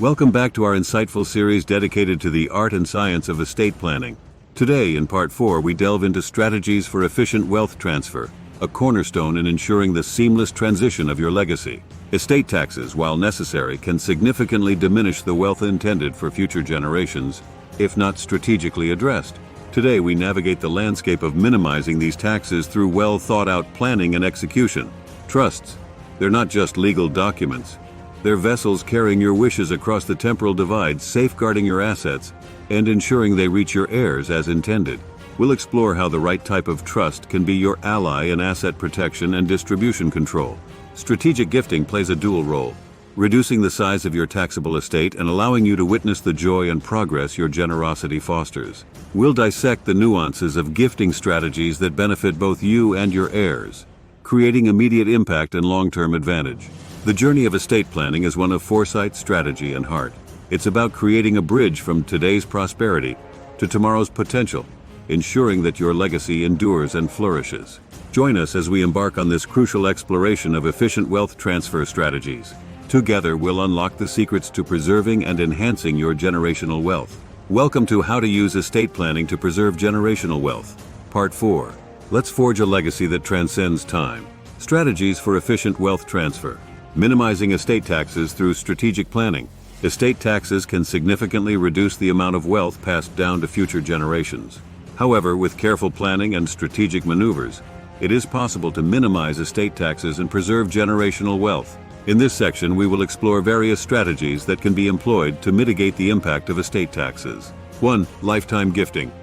Welcome back to our insightful series dedicated to the art and science of estate planning. Today, in Part 4, we delve into strategies for efficient wealth transfer, a cornerstone in ensuring the seamless transition of your legacy. Estate taxes, while necessary, can significantly diminish the wealth intended for future generations, if not strategically addressed. Today, we navigate the landscape of minimizing these taxes through well-thought-out planning and execution. Trusts, they're not just legal documents. They're vessels carrying your wishes across the temporal divide, safeguarding your assets and ensuring they reach your heirs as intended. We'll explore how the right type of trust can be your ally in asset protection and distribution control. Strategic gifting plays a dual role, reducing the size of your taxable estate and allowing you to witness the joy and progress your generosity fosters. We'll dissect the nuances of gifting strategies that benefit both you and your heirs, creating immediate impact and long-term advantage. The journey of estate planning is one of foresight, strategy, and heart. It's about creating a bridge from today's prosperity to tomorrow's potential, ensuring that your legacy endures and flourishes. Join us as we embark on this crucial exploration of efficient wealth transfer strategies. Together, we'll unlock the secrets to preserving and enhancing your generational wealth. Welcome to How to Use Estate Planning to Preserve Generational Wealth. Part 4. Let's forge a legacy that transcends time. Strategies for efficient wealth transfer. Minimizing estate taxes through strategic planning. Estate taxes can significantly reduce the amount of wealth passed down to future generations. However, with careful planning and strategic maneuvers, it is possible to minimize estate taxes and preserve generational wealth. In this section, we will explore various strategies that can be employed to mitigate the impact of estate taxes. 1. Lifetime gifting.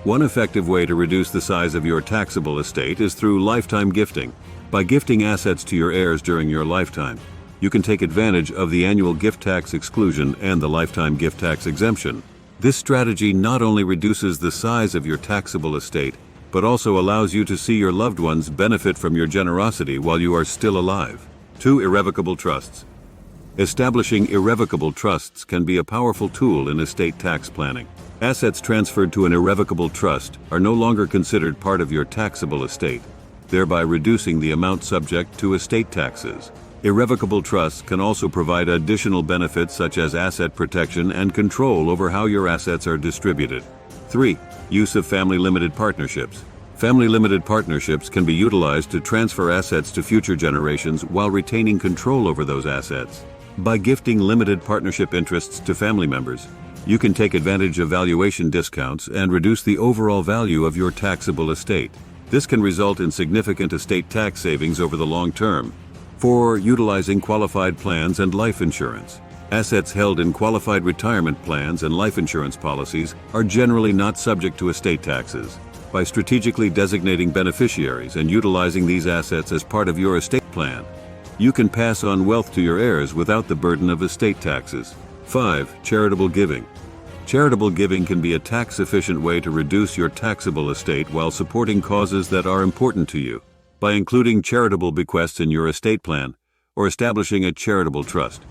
One effective way to reduce the size of your taxable estate is through lifetime gifting. By gifting assets to your heirs during your lifetime, you can take advantage of the annual gift tax exclusion and the lifetime gift tax exemption. This strategy not only reduces the size of your taxable estate, but also allows you to see your loved ones benefit from your generosity while you are still alive. 2. Irrevocable trusts. Establishing irrevocable trusts can be a powerful tool in estate tax planning. Assets transferred to an irrevocable trust are no longer considered part of your taxable estate, thereby reducing the amount subject to estate taxes. Irrevocable trusts can also provide additional benefits such as asset protection and control over how your assets are distributed. 3. Use of family-limited partnerships. Family-limited partnerships can be utilized to transfer assets to future generations while retaining control over those assets. By gifting limited partnership interests to family members, you can take advantage of valuation discounts and reduce the overall value of your taxable estate. This can result in significant estate tax savings over the long term. 4. Utilizing qualified plans and life insurance. Assets held in qualified retirement plans and life insurance policies are generally not subject to estate taxes. By strategically designating beneficiaries and utilizing these assets as part of your estate plan, you can pass on wealth to your heirs without the burden of estate taxes. 5. Charitable giving. Charitable giving can be a tax-efficient way to reduce your taxable estate while supporting causes that are important to you. By including charitable bequests in your estate plan or establishing a charitable trust,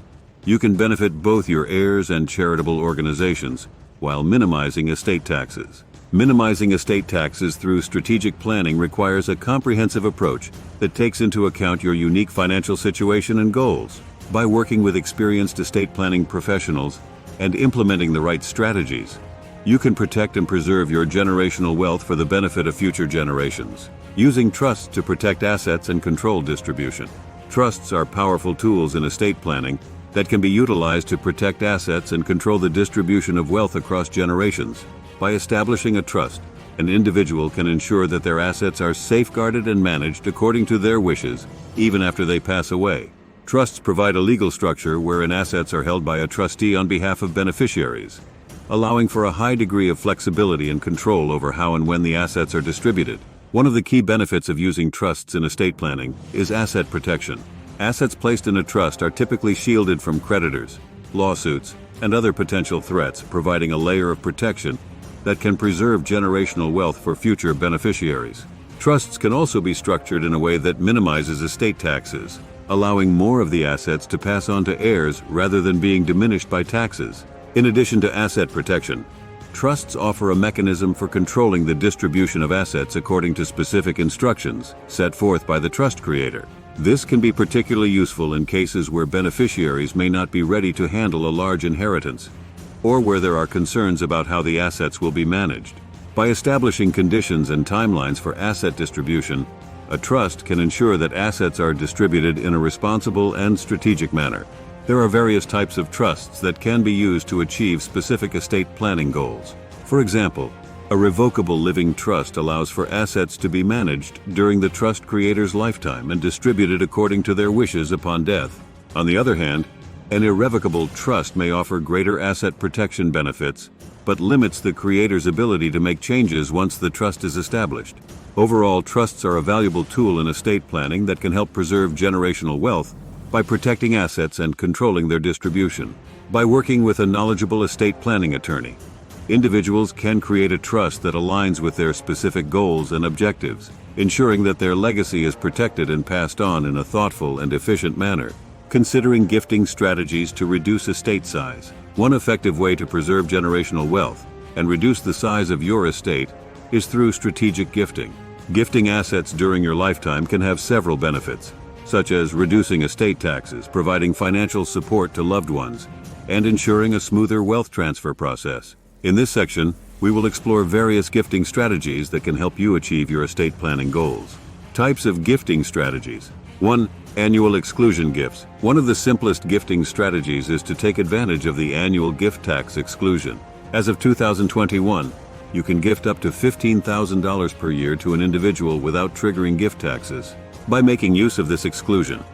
you can benefit both your heirs and charitable organizations while minimizing estate taxes. Minimizing estate taxes through strategic planning requires a comprehensive approach that takes into account your unique financial situation and goals. By working with experienced estate planning professionals and implementing the right strategies, you can protect and preserve your generational wealth for the benefit of future generations. Using trusts to protect assets and control distribution. Trusts are powerful tools in estate planning that can be utilized to protect assets and control the distribution of wealth across generations. By establishing a trust, an individual can ensure that their assets are safeguarded and managed according to their wishes, even after they pass away. Trusts provide a legal structure wherein assets are held by a trustee on behalf of beneficiaries, allowing for a high degree of flexibility and control over how and when the assets are distributed. One of the key benefits of using trusts in estate planning is asset protection. Assets placed in a trust are typically shielded from creditors, lawsuits, and other potential threats, providing a layer of protection that can preserve generational wealth for future beneficiaries. Trusts can also be structured in a way that minimizes estate taxes, allowing more of the assets to pass on to heirs rather than being diminished by taxes. In addition to asset protection, Trusts offer a mechanism for controlling the distribution of assets according to specific instructions set forth by the trust creator. This can be particularly useful in cases where beneficiaries may not be ready to handle a large inheritance, or where there are concerns about how the assets will be managed. By establishing conditions and timelines for asset distribution, a trust can ensure that assets are distributed in a responsible and strategic manner. There are various types of trusts that can be used to achieve specific estate planning goals. For example, a revocable living trust allows for assets to be managed during the trust creator's lifetime and distributed according to their wishes upon death. On the other hand, an irrevocable trust may offer greater asset protection benefits, but limits the creator's ability to make changes once the trust is established. Overall, trusts are a valuable tool in estate planning that can help preserve generational wealth by protecting assets and controlling their distribution. By working with a knowledgeable estate planning attorney, individuals can create a trust that aligns with their specific goals and objectives, ensuring that their legacy is protected and passed on in a thoughtful and efficient manner. Considering gifting strategies to reduce estate size. One effective way to preserve generational wealth and reduce the size of your estate is through strategic gifting. Gifting assets during your lifetime can have several benefits, such as reducing estate taxes, providing financial support to loved ones, and ensuring a smoother wealth transfer process. In this section, we will explore various gifting strategies that can help you achieve your estate planning goals. Types of gifting strategies. 1. Annual exclusion gifts. One of the simplest gifting strategies is to take advantage of the annual gift tax exclusion. As of 2021, you can gift up to $15,000 per year to an individual without triggering gift taxes. By making use of this exclusion,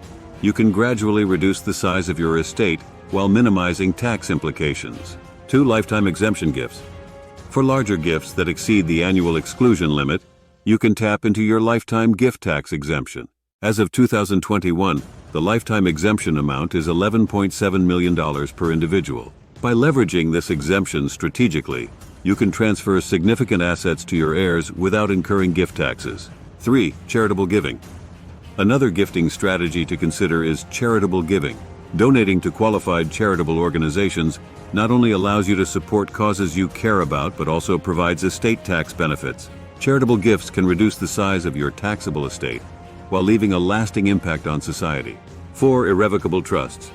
you can gradually reduce the size of your estate while minimizing tax implications. 2. Lifetime exemption gifts. For larger gifts that exceed the annual exclusion limit, you can tap into your lifetime gift tax exemption. As of 2021, the lifetime exemption amount is $11.7 million per individual. By leveraging this exemption strategically, you can transfer significant assets to your heirs without incurring gift taxes. 3. Charitable giving. Another gifting strategy to consider is charitable giving. Donating to qualified charitable organizations not only allows you to support causes you care about, but also provides estate tax benefits. Charitable gifts can reduce the size of your taxable estate while leaving a lasting impact on society. 4. Irrevocable trusts.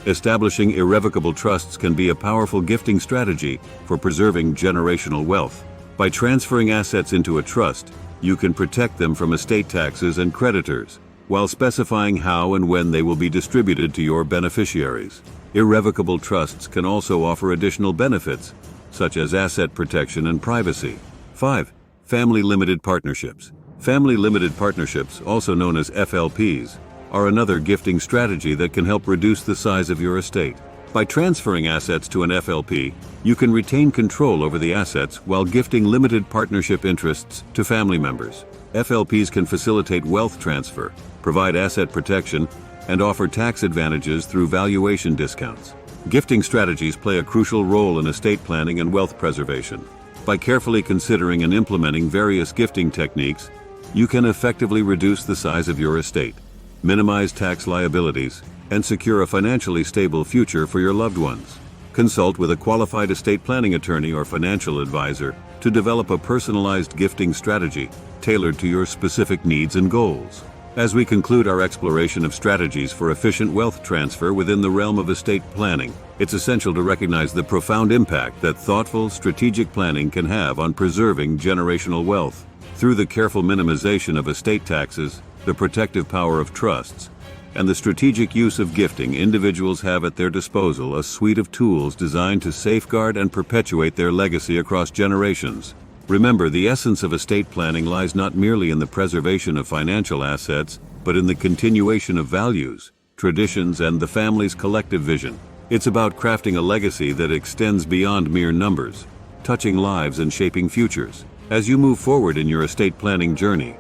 Establishing irrevocable trusts can be a powerful gifting strategy for preserving generational wealth. By transferring assets into a trust, you can protect them from estate taxes and creditors, while specifying how and when they will be distributed to your beneficiaries. Irrevocable trusts can also offer additional benefits, such as asset protection and privacy. 5. Family limited partnerships. Family limited partnerships, also known as FLPs, are another gifting strategy that can help reduce the size of your estate. By transferring assets to an FLP, you can retain control over the assets while gifting limited partnership interests to family members. FLPs can facilitate wealth transfer, provide asset protection, and offer tax advantages through valuation discounts. Gifting strategies play a crucial role in estate planning and wealth preservation. By carefully considering and implementing various gifting techniques, you can effectively reduce the size of your estate, minimize tax liabilities, and secure a financially stable future for your loved ones. Consult with a qualified estate planning attorney or financial advisor to develop a personalized gifting strategy tailored to your specific needs and goals. As we conclude our exploration of strategies for efficient wealth transfer within the realm of estate planning, it's essential to recognize the profound impact that thoughtful, strategic planning can have on preserving generational wealth. Through the careful minimization of estate taxes, the protective power of trusts, and the strategic use of gifting, individuals have at their disposal a suite of tools designed to safeguard and perpetuate their legacy across generations. Remember, the essence of estate planning lies not merely in the preservation of financial assets, but in the continuation of values, traditions, and the family's collective vision. It's about crafting a legacy that extends beyond mere numbers, touching lives and shaping futures. As you move forward in your estate planning journey,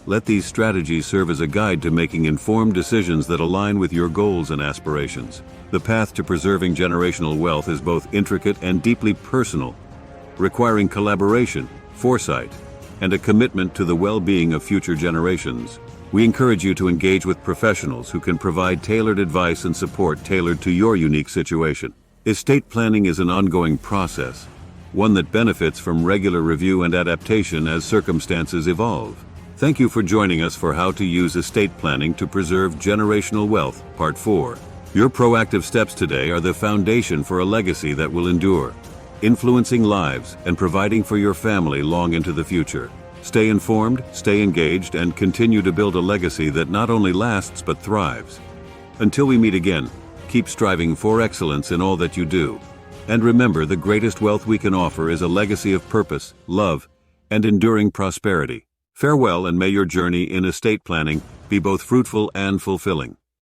let these strategies serve as a guide to making informed decisions that align with your goals and aspirations. The path to preserving generational wealth is both intricate and deeply personal, requiring collaboration, foresight, and a commitment to the well-being of future generations. We encourage you to engage with professionals who can provide tailored advice and support tailored to your unique situation. Estate planning is an ongoing process, one that benefits from regular review and adaptation as circumstances evolve. Thank you for joining us for How to Use Estate Planning to Preserve Generational Wealth, Part 4. Your proactive steps today are the foundation for a legacy that will endure, influencing lives and providing for your family long into the future. Stay informed, stay engaged, and continue to build a legacy that not only lasts but thrives. Until we meet again, keep striving for excellence in all that you do. And remember, the greatest wealth we can offer is a legacy of purpose, love, and enduring prosperity. Farewell, and may your journey in estate planning be both fruitful and fulfilling.